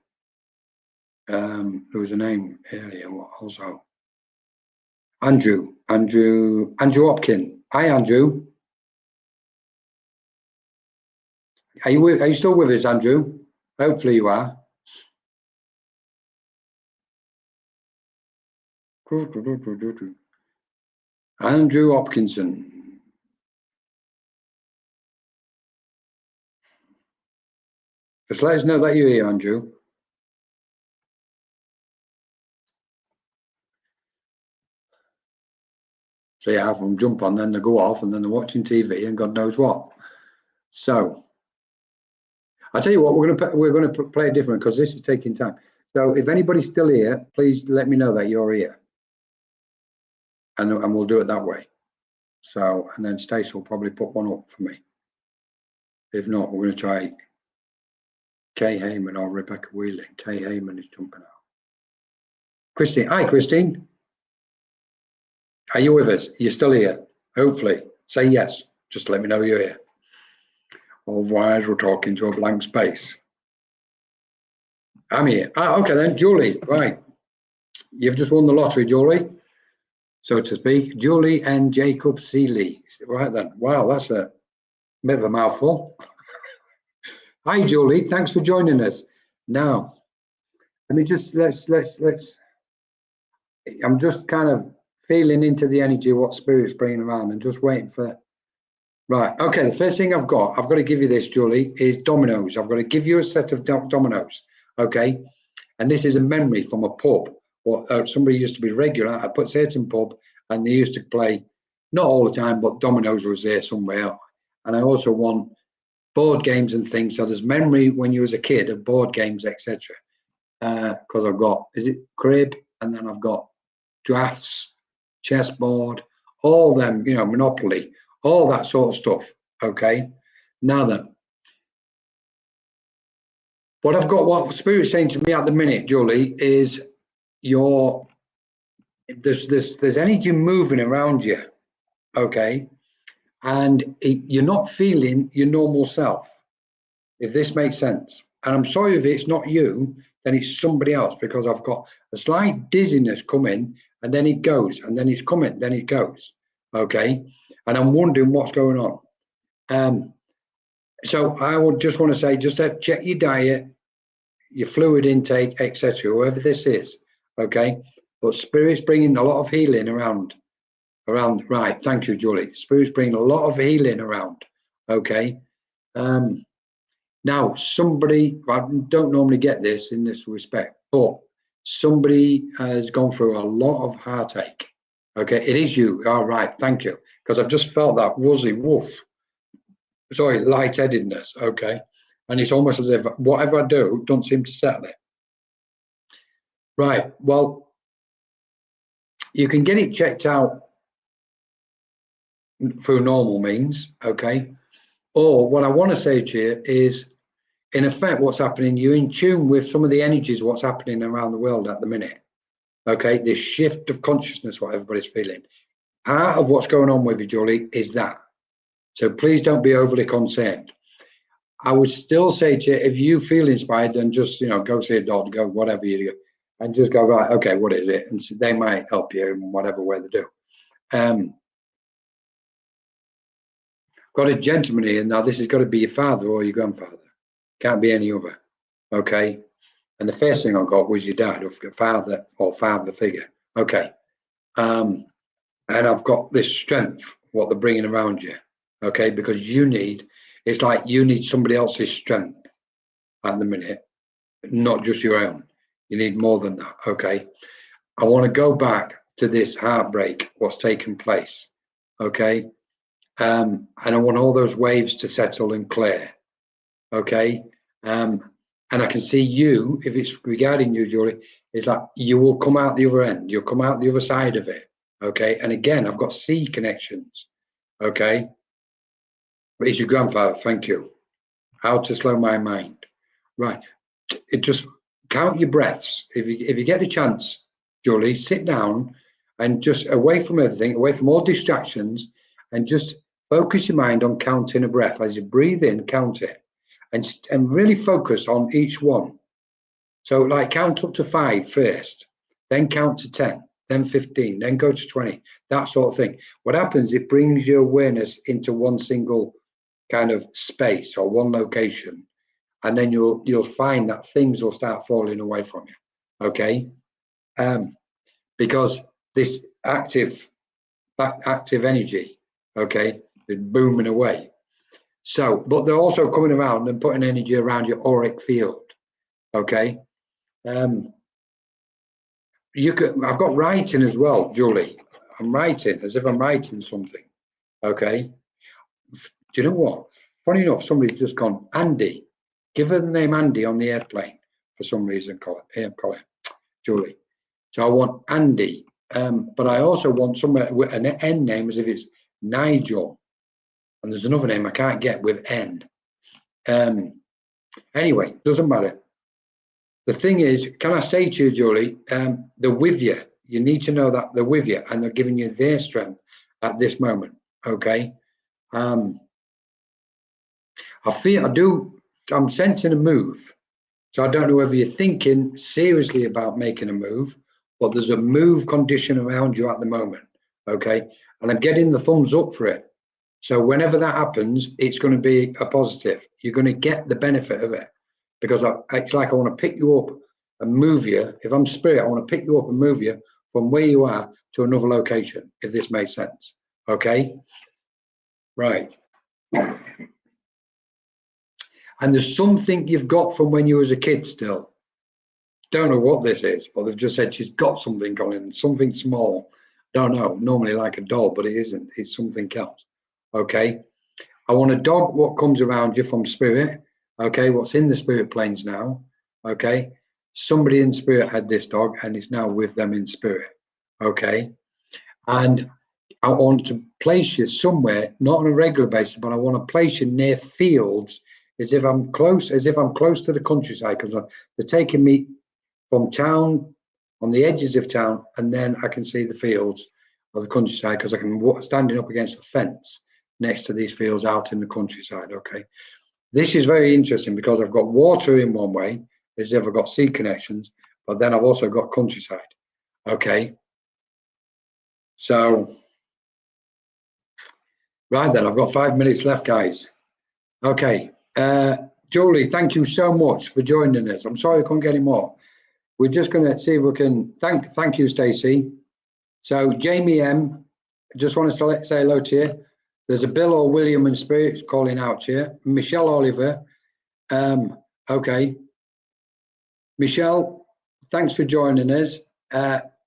There was a name earlier. What also? Andrew Hopkin. Hi, Andrew. Are you still with us, Andrew? Hopefully you are. Andrew Hopkinson. Just let us know that you're here, Andrew. So yeah, have them jump on, then they go off, and then they're watching TV and God knows what. So I'll tell you what, we're going to play it different because this is taking time. So if anybody's still here, please let me know that you're here, and we'll do it that way. So, and then Stacey will probably put one up for me. If not, we're going to try Kay Heyman or Rebecca Wheeling. Kay Heyman is jumping out. Christine, hi Christine. Are you with us? You're still here? Hopefully. Say yes. Just let me know you're here. Otherwise, we're talking to a blank space. I'm here. Okay then, Julie. Right. You've just won the lottery, Julie, so to speak. Julie and Jacob Seeley. Right then. Wow, that's a bit of a mouthful. Hi, Julie. Thanks for joining us. Now, let me just let's. I'm just kind of feeling into the energy of what Spirit's bringing around and just waiting for. Right. Okay. The first thing I've got to give you this, Julie, is dominoes. I've got to give you a set of dominoes. Okay. And this is a memory from a pub. Or somebody used to be regular at a certain pub, and they used to play, not all the time, but dominoes was there somewhere. And I also want board games and things. So there's memory when you was a kid of board games, etc. Because I've got, is it crib? And then I've got drafts, chessboard, all them, Monopoly, all that sort of stuff. Okay. Now then, what Spirit's saying to me at the minute, Julie, is there's energy moving around you, okay, and you're not feeling your normal self, if this makes sense. And I'm sorry if it's not you, then it's somebody else, because I've got a slight dizziness coming, and then it goes, and then it's coming, then it goes, okay, and I'm wondering what's going on. So I would just want to say, just check your diet, your fluid intake, etc., whoever this is, okay. But Spirit's bringing a lot of healing around. Right, thank you, Julie. Spirit's bringing a lot of healing around, okay. Now, somebody, I don't normally get this in this respect, but somebody has gone through a lot of heartache, okay. It is you, all right, thank you, because I've just felt that woozy woof, sorry, lightheadedness, okay. And it's almost as if whatever I do don't seem to settle it. Right, well, you can get it checked out through normal means, okay? Or what I want to say to you is, in effect, what's happening, you're in tune with some of the energies, what's happening around the world at the minute, okay? This shift of consciousness, what everybody's feeling. Part of what's going on with you, Julie, is that. So please don't be overly concerned. I would still say to you, if you feel inspired, then just, go see a doctor, go whatever you do, and just go, right, okay, what is it? And so they might help you in whatever way they do. Got a gentleman here. Now, this has got to be your father or your grandfather. Can't be any other, okay? And the first thing I got was your dad, or father or father figure, okay? And I've got this strength, what they're bringing around you, okay? Because it's like you need somebody else's strength at the minute, not just your own. You need more than that, okay? I want to go back to this heartbreak, what's taken place, okay? And I want all those waves to settle and clear, okay? And I can see you, if it's regarding you, Julie, it's like you will come out the other end, you'll come out the other side of it, okay? And again, I've got C connections, okay? It's your grandfather, thank you. How to slow my mind. Right. It just count your breaths. If you get a chance, Julie, sit down and just away from everything, away from all distractions, and just focus your mind on counting a breath. As you breathe in, count it, and really focus on each one. So like count up to 5 first, then count to 10, then 15, then go to 20, that sort of thing. What happens, it brings your awareness into one single kind of space or one location, and then you'll find that things will start falling away from you. Okay, because this active energy, okay, is booming away. So, but they're also coming around and putting energy around your auric field. Okay, you could. I've got writing as well, Julie. I'm writing as if I'm writing something. Okay. Do you know what? Funny enough, somebody's just gone, Andy. Give her the name Andy on the airplane for some reason, Colin, Julie. So I want Andy, but I also want somewhere with an N name as if it's Nigel. And there's another name I can't get with N. Anyway, doesn't matter. The thing is, can I say to you, Julie, they're with you. You need to know that they're with you and they're giving you their strength at this moment. Okay. I'm sensing a move. So I don't know whether you're thinking seriously about making a move, but there's a move condition around you at the moment. Okay. And I'm getting the thumbs up for it. So whenever that happens, it's going to be a positive. You're going to get the benefit of it, because it's like I want to pick you up and move you. If I'm spirit, I want to pick you up and move you from where you are to another location, if this makes sense. Okay. Right. And there's something you've got from when you was a kid still. Don't know what this is, but they've just said she's got something going, something small. Don't know, normally like a doll, but it isn't. It's something else. Okay. I want a dog, what comes around you from spirit. Okay. What's in the spirit planes now. Okay. Somebody in spirit had this dog and it's now with them in spirit. Okay. And I want to place you somewhere, not on a regular basis, but I want to place you near fields as if I'm close to the countryside, because they're taking me from town, on the edges of town, and then I can see the fields of the countryside because I can standing up against the fence next to these fields out in the countryside. Okay, this is very interesting because I've got water in one way, as if I've got sea connections, but then I've also got countryside. Okay, so right then, I've got 5 minutes left, guys. Okay. Julie, thank you so much for joining us. I'm sorry I couldn't get any more. We're just going to see if we can thank you, Stacey. So Jamie M, just want to say hello to you. There's a Bill or William and Spirits calling out to you. Michelle Oliver. Okay. Michelle, thanks for joining us.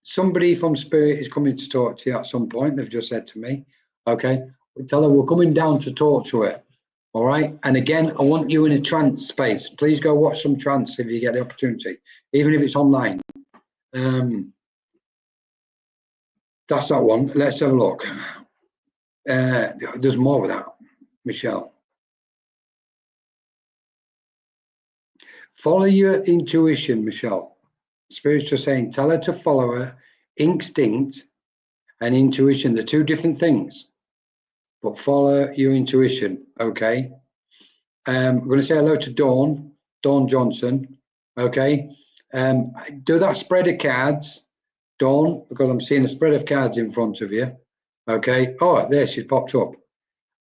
Somebody from Spirit is coming to talk to you at some point. They've just said to me. Okay. Tell her we're coming down to talk to her. All right. And again, I want you in a trance space. Please go watch some trance if you get the opportunity, even if it's online. That's that one. Let's have a look. There's more with that, Michelle. Follow your intuition, Michelle. Spirit's just saying, tell her to follow her instinct and intuition. They're two different things. But follow your intuition, okay? I'm going to say hello to Dawn Johnson, okay? Do that spread of cards, Dawn, because I'm seeing a spread of cards in front of you, okay? Oh, there, she's popped up.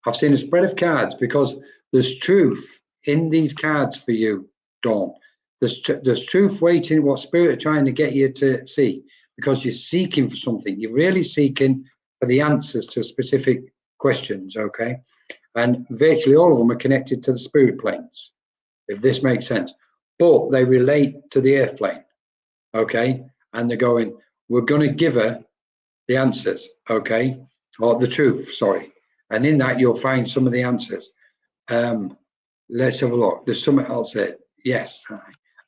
I've seen a spread of cards because there's truth in these cards for you, Dawn. There's truth waiting, what Spirit are trying to get you to see, because you're seeking for something. You're really seeking for the answers to specific questions, okay? And virtually all of them are connected to the spirit planes, if this makes sense, but they relate to the earth plane, okay? And they're going, we're going to give her the answers, okay? Or the truth, sorry. And in that, you'll find some of the answers. Let's have a look. There's something else there. Yes.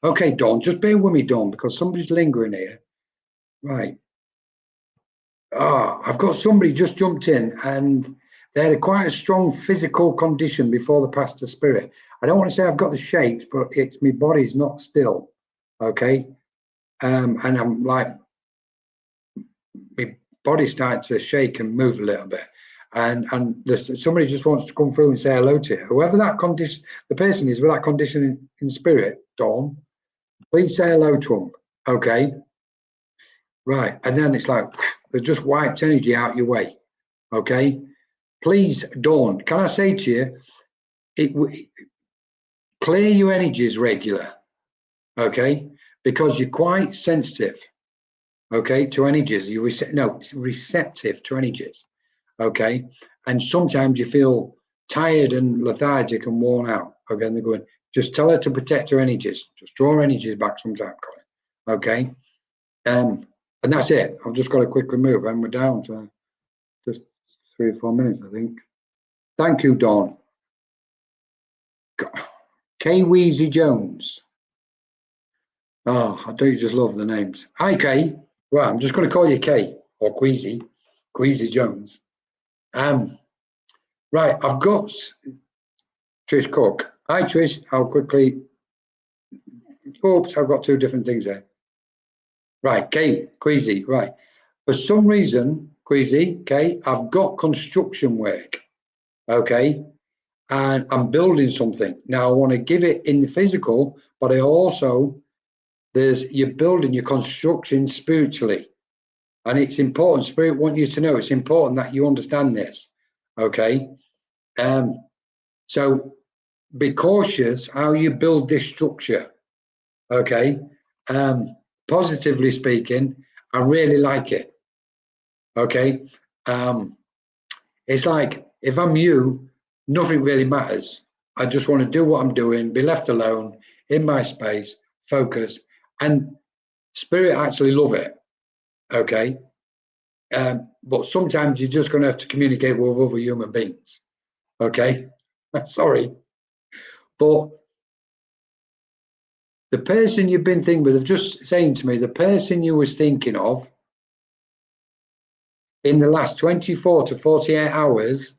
Okay, Dawn, just bear with me, Dawn, because somebody's lingering here. Right. I've got somebody just jumped in, and They had quite a strong physical condition before they passed to spirit. I don't want to say I've got the shakes, but it's my body's not still. Okay. And I'm like, my body's starting to shake and move a little bit. And somebody just wants to come through and say hello to you. Whoever that condition, the person is with that condition in spirit, Dawn, please say hello to them. Okay. Right. And then it's like, they just wiped energy out your way. Okay. Please, Dawn, can I say to you, clear your energies regular. Okay. Because you're quite sensitive. Okay. To energies. You're receptive to energies. Okay. And sometimes you feel tired and lethargic and worn out. Okay. And they're going, just tell her to protect her energies. Just draw her energies back sometime, Colin. Okay. And that's it. I've just got to quickly move and we're down to just 3 or 4 minutes, I think. Thank you, Dawn. Kay Weezy Jones. Oh, I do just love the names. Hi, Kay. Right, I'm just going to call you Kay or Queasy Jones. Right, I've got Trish Cook. Hi, Trish. I'll quickly. Oops, I've got 2 different things there. Right, Kay, Queasy. Right. For some reason, Queasy, Kay, I've got construction work. Okay. And I'm building something. Now I want to give it in the physical, but I also, you're building your construction spiritually. And it's important, Spirit want you to know, it's important that you understand this. Okay. So be cautious how you build this structure. Okay. Positively speaking, I really like it. Okay. It's like, if I'm you, nothing really matters. I just want to do what I'm doing, be left alone in my space, focus, and spirit actually love it. Okay. But sometimes you're just going to have to communicate with other human beings. Okay. Sorry. But the person you've been thinking with, just saying to me, the person you was thinking of in the last 24 to 48 hours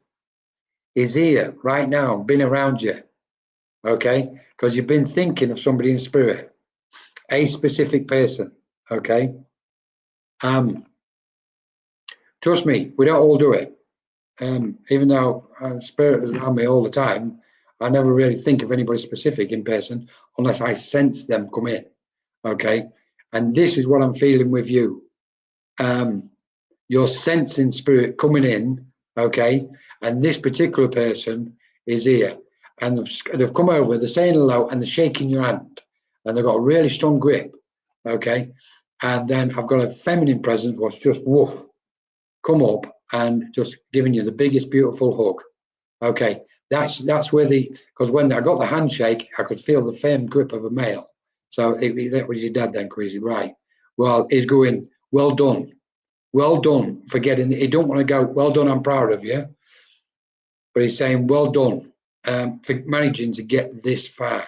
is here right now, been around you. Okay. Because you've been thinking of somebody in spirit, a specific person. Okay. Trust me, we don't all do it. Even though spirit is around me all the time, I never really think of anybody specific in person unless I sense them come in. Okay. And this is what I'm feeling with you. You're sensing spirit coming in. Okay. And this particular person is here. And they've come over, they're saying hello and they're shaking your hand. And they've got a really strong grip. Okay. And then I've got a feminine presence what's just woof, come up and just giving you the biggest beautiful hug. Okay, that's where because when I got the handshake, I could feel the firm grip of a male. So that was your dad then, Crazy, right? Well, he's going, well done for getting. He don't want to go, well done, I'm proud of you, but he's saying, well done for managing to get this far,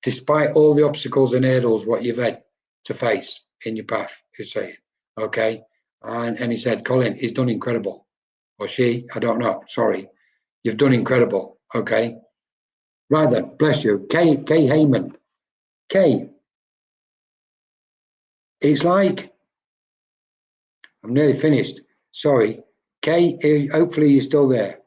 despite all the obstacles and hurdles what you've had to face in your path. He's saying, okay. And he said, Colin, he's done incredible. Or she, I don't know. Sorry. You've done incredible. Okay. Right then. Bless you. Kay Heyman. Kay. It's like, I'm nearly finished. Sorry. Kay, hopefully you're still there.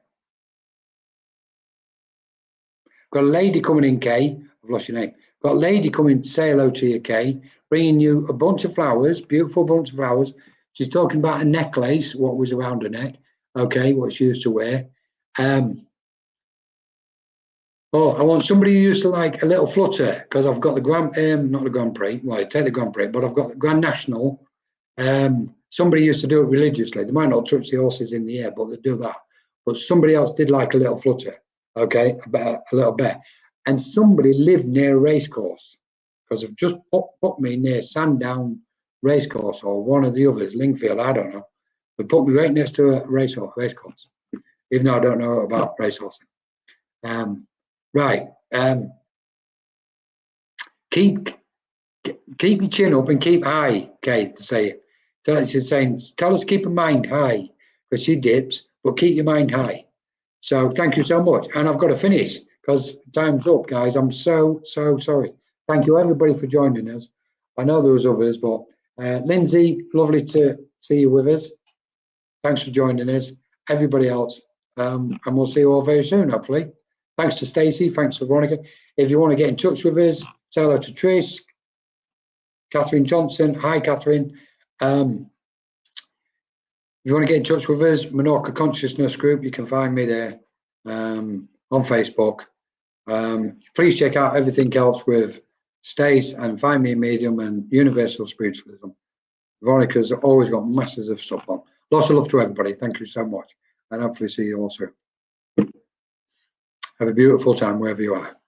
Got a lady coming in, Kay. I've lost your name. Got a lady coming to say hello to you, Kay. Bringing you a bunch of flowers, beautiful bunch of flowers. She's talking about a necklace, what was around her neck, okay, what she used to wear. Oh, I want somebody who used to like a little flutter, because I've got the not the Grand Prix, well, I take the Grand Prix, but I've got the Grand National. Somebody used to do it religiously. They might not touch the horses in the air, but they do that. But somebody else did like a little flutter, okay, a little bit. And somebody lived near a racecourse, because they've just put me near Sandown Racecourse or one of the others, Lingfield, I don't know. They put me right next to a racecourse, even though I don't know about racehorsing. Right. Keep your chin up and keep high, Kate, to say it. She's saying, tell us to keep her mind high, because she dips, but keep your mind high. So thank you so much. And I've got to finish because time's up, guys. I'm so sorry. Thank you, everybody, for joining us. I know there was others, but Lindsay, lovely to see you with us. Thanks for joining us. Everybody else, and we'll see you all very soon, hopefully. Thanks to Stacey. Thanks to Veronica. If you want to get in touch with us, say hello to Trish, Catherine Johnson. Hi, Catherine. If you want to get in touch with us, Menorca Consciousness Group, you can find me there on Facebook. Please check out everything else with Stace and Find Me a Medium and Universal Spiritualism. Veronica's always got masses of stuff on. Lots of love to everybody. Thank you so much. And hopefully see you all soon. Have a beautiful time wherever you are.